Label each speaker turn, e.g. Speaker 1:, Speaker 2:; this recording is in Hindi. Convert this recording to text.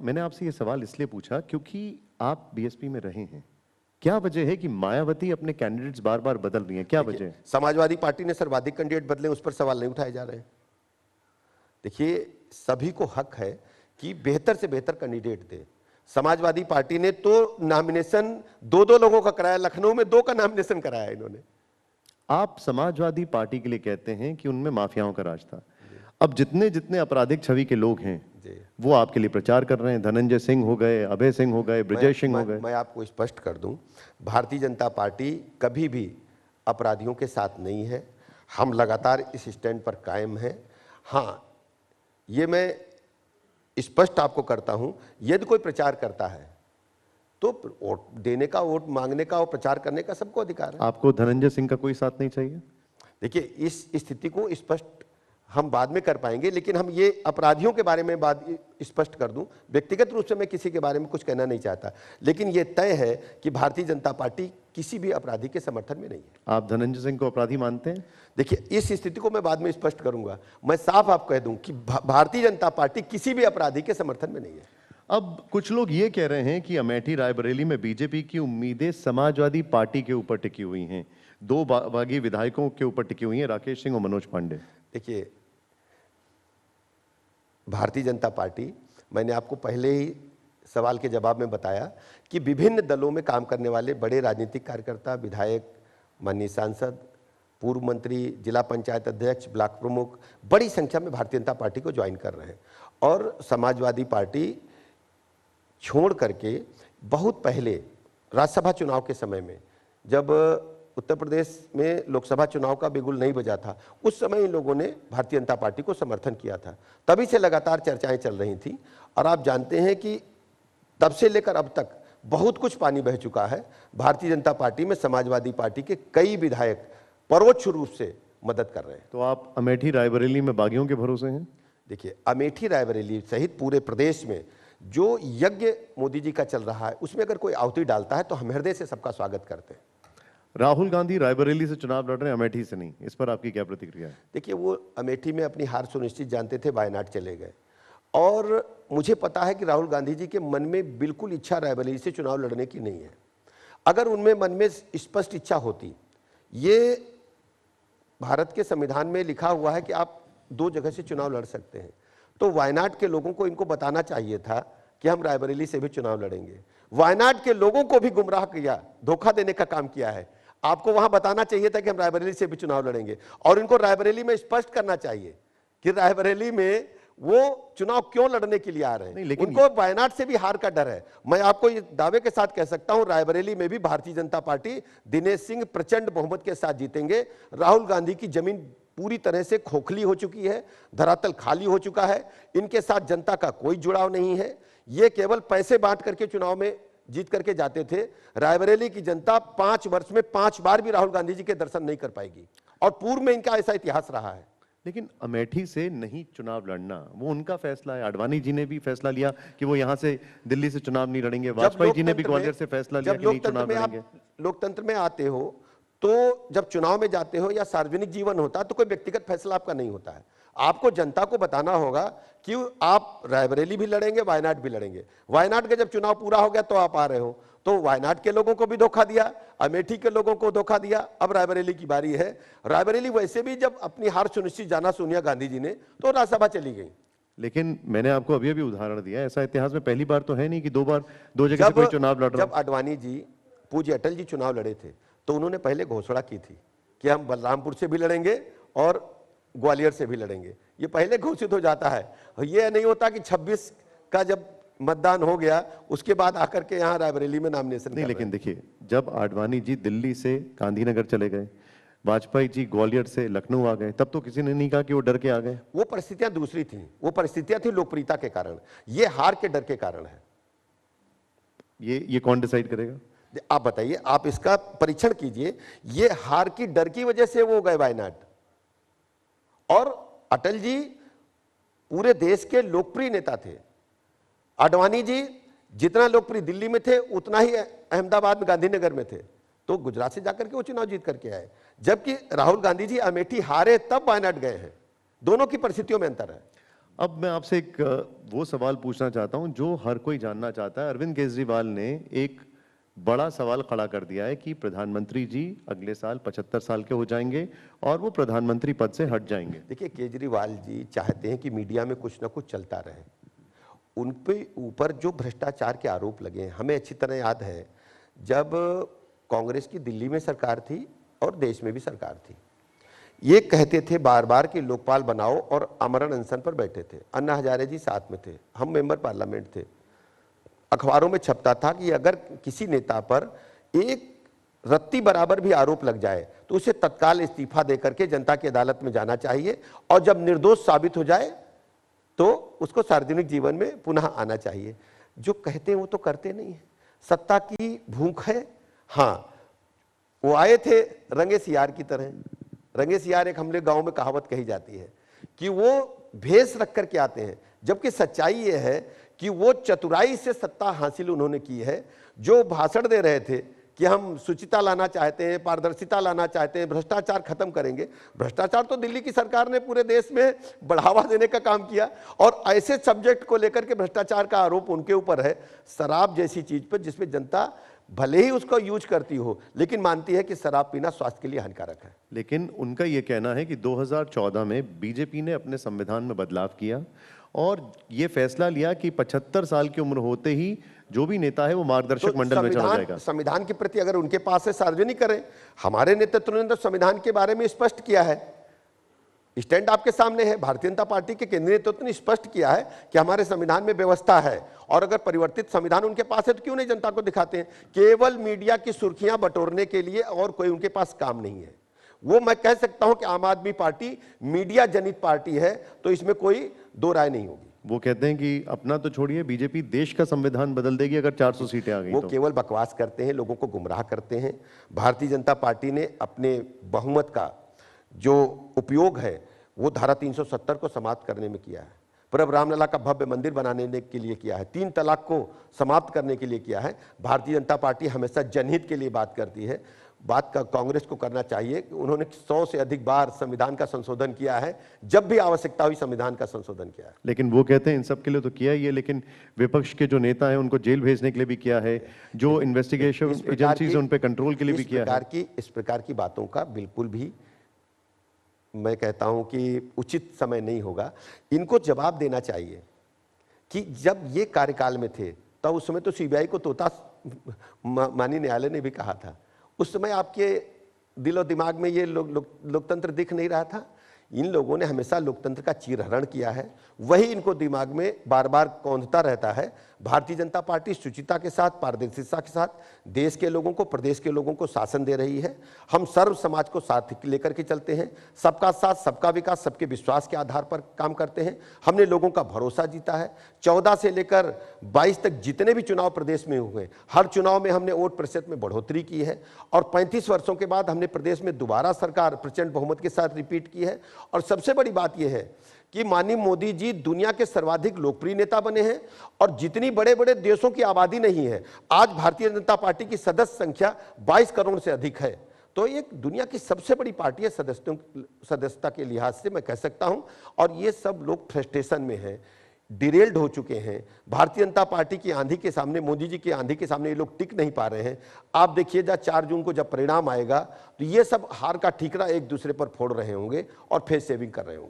Speaker 1: मैंने आपसे ये सवाल इसलिए पूछा क्योंकि आप बीएसपी में रहे हैं। क्या वजह है कि मायावती अपने कैंडिडेट्स बार बार बदल रही हैं? क्या वजह है?
Speaker 2: समाजवादी पार्टी ने सर्वाधिक कैंडिडेट बदले, उस पर सवाल नहीं उठाए जा रहे हैं। देखिए, सभी को हक है कि बेहतर से बेहतर कैंडिडेट दे। समाजवादी पार्टी ने तो नॉमिनेशन दो लोगों का कराया, लखनऊ में 2 का नॉमिनेशन कराया इन्होंने।
Speaker 1: आप समाजवादी पार्टी के लिए कहते हैं कि उनमें माफियाओं का राज था। अब जितने जितने आपराधिक छवि के लोग हैं वो आपके लिए प्रचार कर रहे हैं। धनंजय सिंह हो गए, अभय सिंह हो गए, ब्रजेश सिंह हो गए।
Speaker 2: मैं आपको स्पष्ट कर दूं, भारतीय जनता पार्टी कभी भी अपराधियों के साथ नहीं है। हम लगातार इस स्टैंड पर कायम हैं। हाँ, ये मैं स्पष्ट आपको करता हूं, यदि कोई प्रचार करता है तो वोट देने का, वोट मांगने का और प्रचार करने का सबको अधिकार है।
Speaker 1: आपको धनंजय सिंह का कोई साथ नहीं चाहिए?
Speaker 2: देखिए, इस स्थिति को स्पष्ट हम बाद में कर पाएंगे, लेकिन हम ये अपराधियों के बारे में बात स्पष्ट कर दूं। व्यक्तिगत रूप से मैं किसी के बारे में कुछ कहना नहीं चाहता, लेकिन ये तय है कि भारतीय जनता पार्टी किसी भी अपराधी के समर्थन में नहीं है।
Speaker 1: आप धनंजय सिंह को अपराधी मानते हैं?
Speaker 2: देखिए, इस स्थिति को मैं बाद में स्पष्ट करूंगा। मैं साफ आप कह दूं कि भारतीय जनता पार्टी किसी भी अपराधी के समर्थन में नहीं है।
Speaker 1: अब कुछ लोग ये कह रहे हैं कि अमेठी रायबरेली में बीजेपी की उम्मीदें समाजवादी पार्टी के ऊपर टिकी हुई हैं। 2 बागी विधायकों के ऊपर टिकी हुई हैं, राकेश सिंह और मनोज पांडे।
Speaker 2: देखिए, भारतीय जनता पार्टी, मैंने आपको पहले ही सवाल के जवाब में बताया कि विभिन्न दलों में काम करने वाले बड़े राजनीतिक कार्यकर्ता, विधायक, माननीय सांसद, पूर्व मंत्री, जिला पंचायत अध्यक्ष, ब्लॉक प्रमुख बड़ी संख्या में भारतीय जनता पार्टी को ज्वाइन कर रहे हैं। और समाजवादी पार्टी छोड़ करके बहुत पहले राज्यसभा चुनाव के समय में, जब उत्तर प्रदेश में लोकसभा चुनाव का बिगुल नहीं बजा था, उस समय इन लोगों ने भारतीय जनता पार्टी को समर्थन किया था। तभी से लगातार चर्चाएं चल रही थी और आप जानते हैं कि तब से लेकर अब तक बहुत कुछ पानी बह चुका है। भारतीय जनता पार्टी में समाजवादी पार्टी के कई विधायक परोक्ष रूप से मदद कर रहे हैं।
Speaker 1: तो आप अमेठी रायबरेली में बागियों के भरोसे हैं?
Speaker 2: देखिए, अमेठी रायबरेली सहित पूरे प्रदेश में जो यज्ञ मोदी जी का चल रहा है, उसमें अगर कोई आहुति डालता है तो हम हृदय से सबका स्वागत करते हैं।
Speaker 1: राहुल गांधी रायबरेली से चुनाव लड़ रहे हैं, अमेठी से नहीं, इस पर आपकी क्या प्रतिक्रिया है?
Speaker 2: देखिए, वो अमेठी में अपनी हार सुनिश्चित जानते थे, वायनाड चले गए। और मुझे पता है कि राहुल गांधी जी के मन में बिल्कुल इच्छा रायबरेली से चुनाव लड़ने की नहीं है। अगर उनमें मन में स्पष्ट इच्छा होती, ये भारत के संविधान में लिखा हुआ है कि आप 2 जगह से चुनाव लड़ सकते हैं, तो वायनाड के लोगों को इनको बताना चाहिए था कि हम रायबरेली से भी चुनाव लड़ेंगे। वायनाड के लोगों को भी गुमराह किया, धोखा देने का काम किया है। आपको वहां बताना चाहिए था कि हम रायबरेली से भी चुनाव लड़ेंगे, और इनको रायबरेली में स्पष्ट करना चाहिए कि रायबरेली में वो चुनाव क्यों लड़ने के लिए आ रहे हैं। लेकिन उनको वायनाड से भी हार का डर है। मैं आपको ये दावे के साथ कह सकता हूं, रायबरेली में भी भारतीय जनता पार्टी दिनेश सिंह प्रचंड बहुमत के साथ जीतेंगे। राहुल गांधी की जमीन पूरी तरह से खोखली हो चुकी है, धरातल खाली हो चुका है। इनके साथ जनता का कोई जुड़ाव नहीं है। ये केवल पैसे बांट करके चुनाव में जीत करके जाते थे। रायबरेली की जनता 5 वर्ष में 5 बार भी राहुल गांधी जी के दर्शन नहीं कर पाएगी, और पूर्व में इनका ऐसा इतिहास रहा है।
Speaker 1: लेकिन अमेठी से नहीं चुनाव लड़ना वो उनका फैसला है। आडवाणी जी ने भी फैसला लिया कि वो यहां से दिल्ली से चुनाव नहीं लड़ेंगे। वाजपेयी जी ने भी ग्वालियर से फैसला लिया कि नहीं चुनाव लड़ेंगे।
Speaker 2: लोकतंत्र में आते हो तो जब चुनाव में जाते हो या सार्वजनिक जीवन होता है तो कोई व्यक्तिगत फैसला आपका नहीं होता है। आपको जनता को बताना होगा कि आप रायबरेली भी लड़ेंगे, वायनाड भी लड़ेंगे। वायनाड का जब चुनाव पूरा हो गया तो आप आ रहे हो, तो वायनाड के लोगों को भी धोखा दिया, अमेठी के लोगों को धोखा दिया। अब रायबरेली की बारी है। रायबरेली वैसे भी जब अपनी हार सुनिश्चित जाना सोनिया गांधी जी ने, तो राज्यसभा चली गई।
Speaker 1: लेकिन मैंने आपको अभी अभी उदाहरण दिया, ऐसा इतिहास में पहली बार तो है नहीं कि 2 बार 2 जगह से कोई चुनाव लड़ रहा है।
Speaker 2: जब आडवाणी जी, पूज्य अटल जी चुनाव लड़े थे तो उन्होंने पहले घोषणा की थी कि हम बलरामपुर से भी लड़ेंगे और ग्वालियर से भी लड़ेंगे। ये पहले घोषित हो जाता है। ये नहीं होता कि 26 का जब मतदान हो गया उसके बाद आकर के यहाँ रायबरेली में नामिनेशन
Speaker 1: नहीं। लेकिन देखिए, जब आडवाणी जी दिल्ली से गांधीनगर चले गए, वाजपेयी जी ग्वालियर से लखनऊ आ गए, तब तो किसी ने नहीं कहा कि वो डर के आ गए।
Speaker 2: वो परिस्थितियां दूसरी थी। वो परिस्थितियां थी लोकप्रियता के कारण, ये हार के डर के कारण है।
Speaker 1: ये कौन डिसाइड करेगा?
Speaker 2: आप बताइए, आप इसका परीक्षण कीजिए। ये हार की डर की वजह से वो गए वायनाड। और अटल जी पूरे देश के लोकप्रिय नेता थे। आडवाणी जी जितना लोकप्रिय दिल्ली में थे उतना ही अहमदाबाद में, गांधीनगर में थे। तो गुजरात से जाकर के वो चुनाव जीत करके आए। जबकि राहुल गांधी जी अमेठी हारे तब वायनाड गए हैं। दोनों की परिस्थितियों में अंतर है।
Speaker 1: अब मैं आपसे एक वो सवाल पूछना चाहता हूं जो हर कोई जानना चाहता है। अरविंद केजरीवाल ने एक बड़ा सवाल खड़ा कर दिया है कि प्रधानमंत्री जी अगले साल 75 साल के हो जाएंगे और वो प्रधानमंत्री पद से हट जाएंगे।
Speaker 2: देखिए, केजरीवाल जी चाहते हैं कि मीडिया में कुछ ना कुछ चलता रहे। उन पे ऊपर जो भ्रष्टाचार के आरोप लगे हैं, हमें अच्छी तरह याद है जब कांग्रेस की दिल्ली में सरकार थी और देश में भी सरकार थी, ये कहते थे बार बार कि लोकपाल बनाओ और आमरण अनशन पर बैठे थे। अन्ना हजारे जी साथ में थे, हम मेंबर पार्लियामेंट थे। अखबारों में छपता था कि अगर किसी नेता पर एक रत्ती बराबर भी आरोप लग जाए तो उसे तत्काल इस्तीफा देकर के जनता की अदालत में जाना चाहिए और जब निर्दोष साबित हो जाए तो उसको सार्वजनिक जीवन में पुनः आना चाहिए। जो कहते हैं वो तो करते नहीं है। सत्ता की भूख है। हाँ, वो आए थे रंगे सियार की तरह। रंगे सियार एक हमले गांव में कहावत कही जाती है कि वो भेष रख करके आते हैं, जबकि सच्चाई ये है कि वो चतुराई से सत्ता हासिल उन्होंने की है। जो भाषण दे रहे थे कि हम शुचिता लाना चाहते हैं, पारदर्शिता लाना चाहते हैं, भ्रष्टाचार खत्म करेंगे। भ्रष्टाचार तो दिल्ली की सरकार ने पूरे देश में बढ़ावा देने का काम किया और ऐसे सब्जेक्ट को लेकर के भ्रष्टाचार का आरोप उनके ऊपर है, शराब जैसी चीज पर, जिसमें जनता भले ही उसको यूज करती हो लेकिन मानती है कि शराब पीना स्वास्थ्य के लिए हानिकारक है।
Speaker 1: लेकिन उनका ये कहना है कि 2014 में बीजेपी ने अपने संविधान में बदलाव किया और ये फैसला लिया कि 75 साल की उम्र होते ही जो भी नेता है वो मार्गदर्शक मंडल में चला जाएगा।
Speaker 2: संविधान के प्रति अगर उनके पास है, सार्वजनिक करें। हमारे नेतृत्व ने तो संविधान के बारे में स्पष्ट किया है, स्टैंड आपके सामने है। भारतीय जनता पार्टी के केंद्रीय नेतृत्व ने स्पष्ट किया है कि हमारे संविधान में व्यवस्था है और अगर परिवर्तित संविधान उनके पास है तो क्यों नहीं जनता को दिखाते हैं। केवल मीडिया की सुर्खियां बटोरने के लिए और कोई उनके पास काम नहीं है। वो मैं कह सकता हूं कि आम आदमी पार्टी मीडिया जनित पार्टी है, तो इसमें कोई दो राय नहीं होगी।
Speaker 1: वो कहते हैं कि अपना तो छोड़िए, बीजेपी देश का संविधान बदल देगी अगर 400 सीटें आ गई
Speaker 2: वो
Speaker 1: तो।
Speaker 2: केवल बकवास करते हैं, लोगों को गुमराह करते हैं। भारतीय जनता पार्टी ने अपने बहुमत का जो उपयोग है वो धारा 370 को समाप्त करने में किया है, प्रभु रामलला का भव्य मंदिर बनाने के लिए किया है, 3 तलाक को समाप्त करने के लिए किया है। भारतीय जनता पार्टी हमेशा जनहित के लिए बात करती है। बात का कांग्रेस को करना चाहिए कि उन्होंने 100 से अधिक बार संविधान का संशोधन किया है, जब भी आवश्यकता हुई संविधान का संशोधन किया है।
Speaker 1: लेकिन वो कहते हैं इन सब के लिए तो किया ही है, लेकिन विपक्ष के जो नेता हैं उनको जेल भेजने के लिए भी किया है, जो इन्वेस्टिगेशन एजेंसीज उन पे कंट्रोल के लिए भी किया है।
Speaker 2: इस प्रकार की बातों का बिल्कुल भी मैं कहता हूं कि उचित समय नहीं होगा। इनको जवाब देना चाहिए कि जब ये कार्यकाल में थे तब उस समय तो सीबीआई को तोता माननीय न्यायालय ने भी कहा था। उस समय आपके दिलो दिमाग में ये लोकतंत्र दिख नहीं रहा था। इन लोगों ने हमेशा लोकतंत्र का चीरहरण किया है, वही इनको दिमाग में बार बार कौंधता रहता है। भारतीय जनता पार्टी शुचिता के साथ, पारदर्शिता के साथ देश के लोगों को, प्रदेश के लोगों को शासन दे रही है। हम सर्व समाज को साथ लेकर के चलते हैं, सबका साथ, सबका विकास, सबके विश्वास के आधार पर काम करते हैं। हमने लोगों का भरोसा जीता है। 14 से लेकर 22 तक जितने भी चुनाव प्रदेश में हुए, हर चुनाव में हमने वोट प्रतिशत में बढ़ोतरी की है और 35 वर्षों के बाद हमने प्रदेश में दोबारा सरकार प्रचंड बहुमत के साथ रिपीट की है। और सबसे बड़ी बात यह है कि माननीय मोदी जी दुनिया के सर्वाधिक लोकप्रिय नेता बने हैं और जितनी बड़े बड़े देशों की आबादी नहीं है, आज भारतीय जनता पार्टी की सदस्य संख्या 22 करोड़ से अधिक है। तो एक दुनिया की सबसे बड़ी पार्टी है सदस्यता के लिहाज से, मैं कह सकता हूं। और ये सब लोग फ्रस्ट्रेशन में हैं, डिरेल्ड हो चुके हैं। भारतीय जनता पार्टी की आंधी के सामने, मोदी जी की आंधी के सामने ये लोग टिक नहीं पा रहे हैं। आप देखिएगा 4 जून को जब परिणाम आएगा तो ये सब हार का ठीकरा एक दूसरे पर फोड़ रहे होंगे और फेस सेविंग कर रहे होंगे।